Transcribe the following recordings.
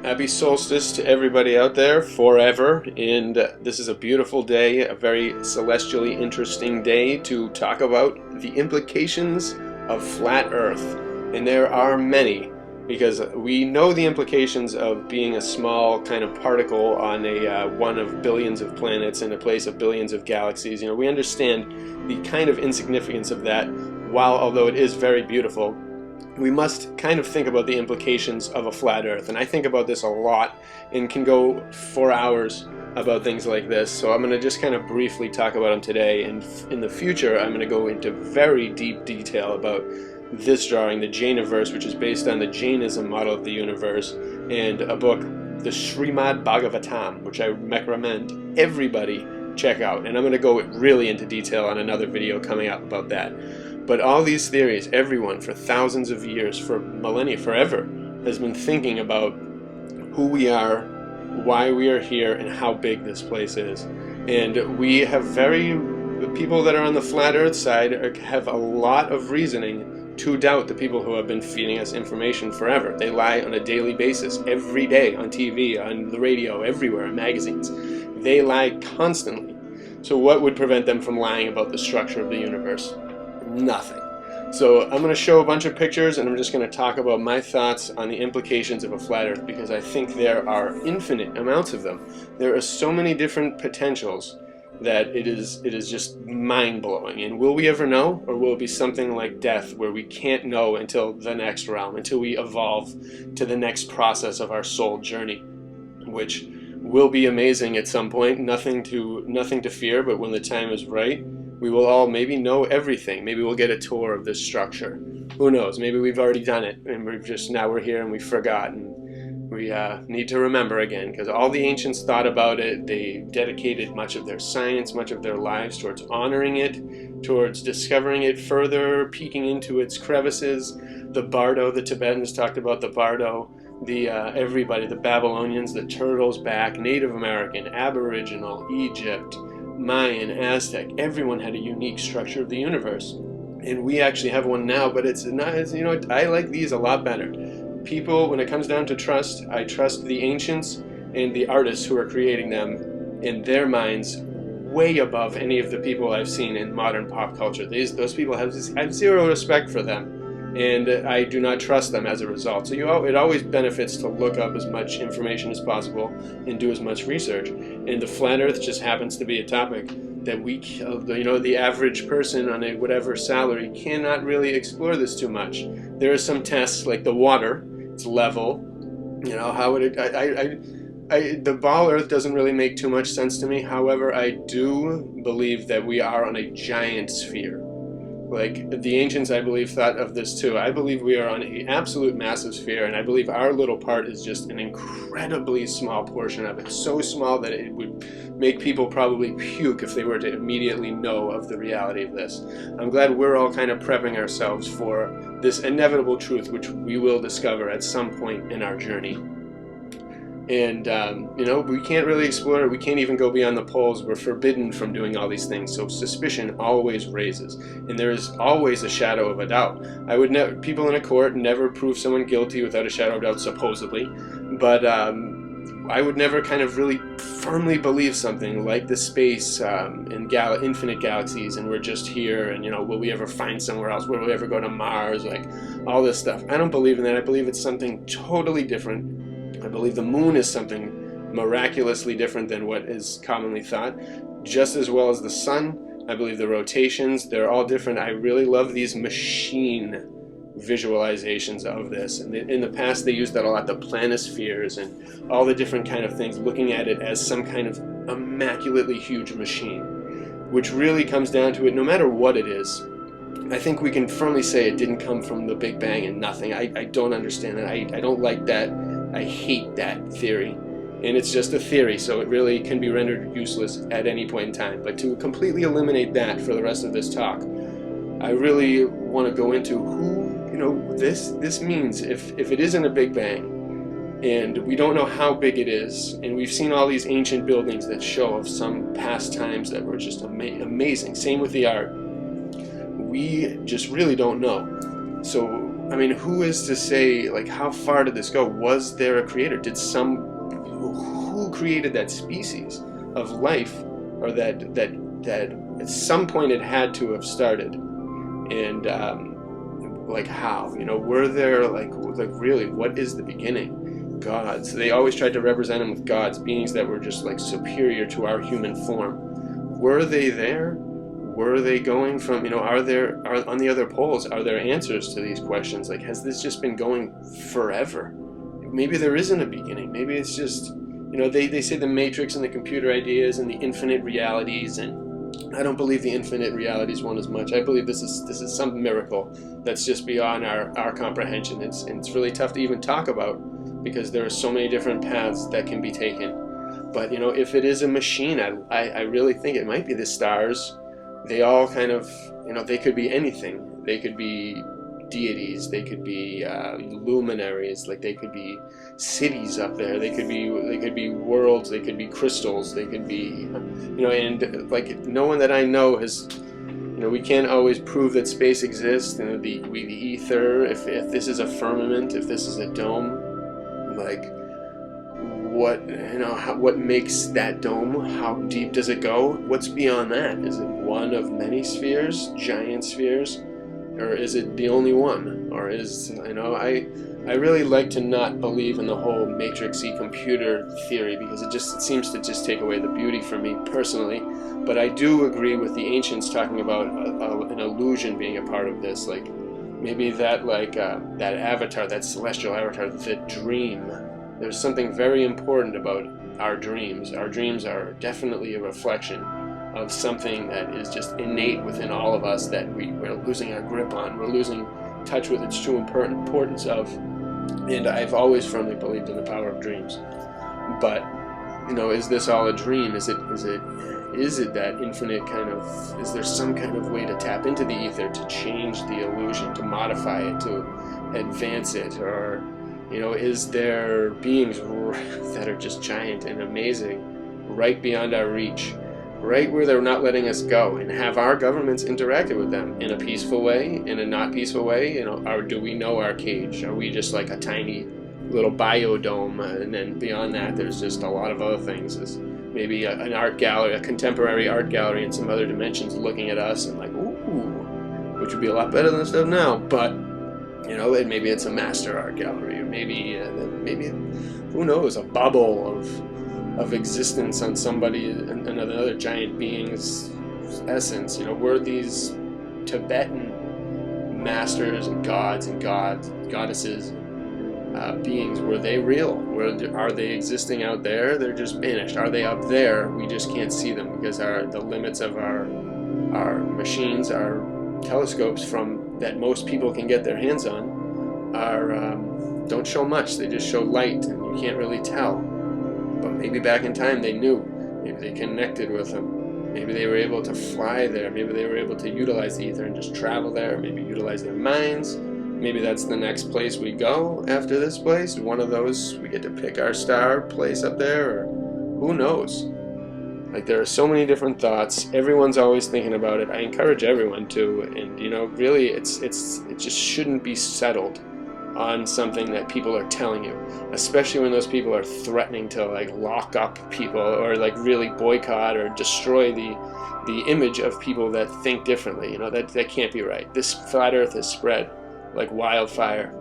Happy solstice to everybody out there forever, and this is a beautiful day, a very celestially interesting day to talk about the implications of flat Earth. And there are many, because we know the implications of being a small kind of particle on a one of billions of planets in a place of billions of galaxies. We understand the kind of insignificance of that, although it is very beautiful. We must kind of think about the implications of a flat Earth, and I think about this a lot and can go for hours about things like this, so I'm going to just kind of briefly talk about them today, and in the future I'm going to go into very deep detail about this drawing, the Jainiverse, which is based on the Jainism model of the universe, and a book, the Srimad Bhagavatam, which I recommend everybody check out, and I'm going to go really into detail on another video coming up about that. But all these theories, everyone for thousands of years, for millennia, forever, has been thinking about who we are, why we are here, and how big this place is. And we have the people that are on the flat Earth side have a lot of reasoning to doubt the people who have been feeding us information forever. They lie on a daily basis, every day, on TV, on the radio, everywhere, in magazines. They lie constantly. So what would prevent them from lying about the structure of the universe? Nothing. So I'm going to show a bunch of pictures, and I'm just going to talk about my thoughts on the implications of a flat Earth, because I think there are infinite amounts of them. There are so many different potentials that it is just mind-blowing. And will we ever know, or will it be something like death, where we can't know until the next realm, until we evolve to the next process of our soul journey, which will be amazing at some point. Nothing to fear, but when the time is right, we will all maybe know everything. Maybe we'll get a tour of this structure. Who knows? Maybe we've already done it, and now we're here and we've forgotten. We need to remember again, because all the ancients thought about it. They dedicated much of their science, much of their lives towards honoring it, towards discovering it further, peeking into its crevices. The Bardo, the Tibetans talked about the Bardo. Everybody, the Babylonians, the Turtles back, Native American, Aboriginal, Egypt, Mayan, Aztec, everyone had a unique structure of the universe. And we actually have one now, but it's not, I like these a lot better. People, when it comes down to trust, I trust the ancients and the artists who are creating them in their minds way above any of the people I've seen in modern pop culture. Those people have zero respect for them, and I do not trust them as a result. So it always benefits to look up as much information as possible and do as much research. And the flat Earth just happens to be a topic that the average person on a whatever salary cannot really explore this too much. There are some tests, like the water, it's level. How would it? The ball Earth doesn't really make too much sense to me. However, I do believe that we are on a giant sphere. Like the ancients, I believe, thought of this too. I believe we are on an absolute massive sphere, and I believe our little part is just an incredibly small portion of it. So small that it would make people probably puke if they were to immediately know of the reality of this. I'm glad we're all kind of prepping ourselves for this inevitable truth, which we will discover at some point in our journey. And, we can't really explore it. We can't even go beyond the poles. We're forbidden from doing all these things. So suspicion always raises. And there is always a shadow of a doubt. People in a court never prove someone guilty without a shadow of doubt, supposedly. But I would never kind of really firmly believe something like the space and infinite galaxies, and we're just here, and, will we ever find somewhere else? Will we ever go to Mars? Like, all this stuff. I don't believe in that. I believe it's something totally different. I believe the moon is something miraculously different than what is commonly thought, just as well as the sun. I believe the rotations, they're all different. I really love these machine visualizations of this. And in the past, they used that a lot, the planispheres and all the different kind of things, looking at it as some kind of immaculately huge machine, which really comes down to it, no matter what it is. I think we can firmly say it didn't come from the Big Bang and nothing. I don't understand that. I don't like that. I hate that theory, and it's just a theory, so it really can be rendered useless at any point in time. But to completely eliminate that for the rest of this talk, I really want to go into who this means if it isn't a Big Bang, and we don't know how big it is, and we've seen all these ancient buildings that show of some past times that were just amazing. Same with the art. We just really don't know. So I mean, who is to say, like, how far did this go? Was there a creator? Who created that species of life, or that at some point it had to have started? And like, how? You know, were there, like really, what is the beginning? Gods. They always tried to represent them with gods, beings that were just like superior to our human form. Were they there? Were they going from, you know, are on the other poles, are there answers to these questions? Like, has this just been going forever? Maybe there isn't a beginning. Maybe it's just, you know, they say the matrix and the computer ideas and the infinite realities, and I don't believe the infinite realities one as much. I believe this is some miracle that's just beyond our comprehension. It's really tough to even talk about, because there are so many different paths that can be taken. But, you know, if it is a machine, I really think it might be the stars. They all kind of, you know, they could be anything. They could be deities, they could be luminaries, like they could be cities up there, they could be worlds, they could be crystals, they could be, you know, and like no one that I know has, you know, we can't always prove that space exists, you know, the ether, if this is a firmament, if this is a dome, like what, you know, what makes that dome? How deep does it go? What's beyond that? Is it one of many spheres, giant spheres? Or is it the only one? Or is, you know, I really like to not believe in the whole matrixy computer theory, because it seems to just take away the beauty for me personally. But I do agree with the ancients talking about an illusion being a part of this, like maybe that, like that avatar, that celestial avatar, the dream. There's something very important about our dreams. Our dreams are definitely a reflection of something that is just innate within all of us that we're losing our grip on. We're losing touch with its true importance of. And I've always firmly believed in the power of dreams. But, you know, is this all a dream? Is it that infinite kind of, is there some kind of way to tap into the ether, to change the illusion, to modify it, to advance it? Or, you know, is there beings that are just giant and amazing, right beyond our reach, right where they're not letting us go? And have our governments interacted with them in a peaceful way, in a not peaceful way? You know, or do we know our cage? Are we just like a tiny little biodome, and then beyond that there's just a lot of other things? There's maybe an art gallery, a contemporary art gallery in some other dimensions looking at us and like, ooh, which would be a lot better than stuff now. But, you know, and maybe it's a master art gallery, or maybe who knows, a bubble of existence on somebody, another giant being's essence. You know, were these Tibetan masters and gods and goddesses, beings, were they real? Are they existing out there? They're just vanished. Are they up there? We just can't see them because the limits of our machines, our telescopes that most people can get their hands on, don't show much. They just show light, and you can't really tell. But maybe back in time they knew. Maybe they connected with them. Maybe they were able to fly there. Maybe they were able to utilize the ether and just travel there. Maybe utilize their minds. Maybe that's the next place we go after this place. One of those, we get to pick our star place up there, or who knows? Like, there are so many different thoughts. Everyone's always thinking about it. I encourage everyone to, and you know, really, it just shouldn't be settled on something that people are telling you, especially when those people are threatening to like lock up people or like really boycott or destroy the image of people that think differently. You know, that can't be right. This flat earth has spread like wildfire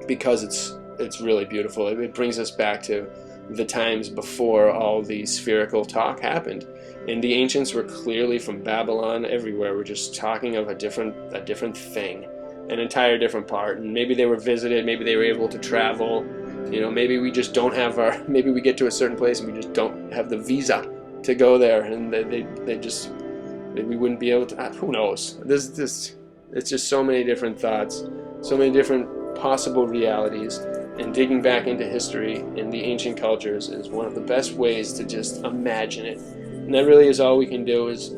because it's really beautiful. It brings us back to the times before all the spherical talk happened, and the ancients were clearly from Babylon. Everywhere we're just talking of a different thing, an entire different part. And maybe they were visited, maybe they were able to travel, you know, maybe we just don't have maybe we get to a certain place and we just don't have the visa to go there, and we wouldn't be able to, who knows? It's just so many different thoughts, so many different possible realities. And digging back into history and the ancient cultures is one of the best ways to just imagine it. And that really is all we can do, is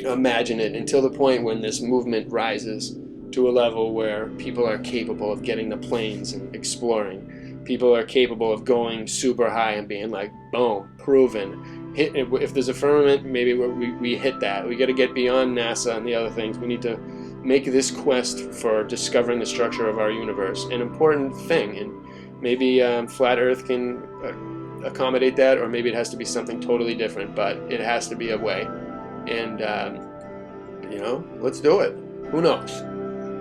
imagine it, until the point when this movement rises to a level where people are capable of getting the planes and exploring. People are capable of going super high and being like, boom, proven. If there's a firmament, maybe we hit that. We got to get beyond NASA and the other things. We need to make this quest for discovering the structure of our universe an important thing. And maybe flat Earth can accommodate that, or maybe it has to be something totally different, but it has to be a way. And you know, let's do it. Who knows?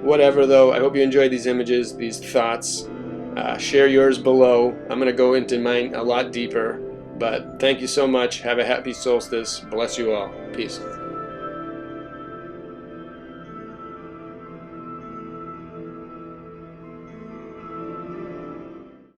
Whatever, though, I hope you enjoyed these images, these thoughts. Share yours below. I'm going to go into mine a lot deeper, but thank you so much. Have a happy solstice. Bless you all. Peace.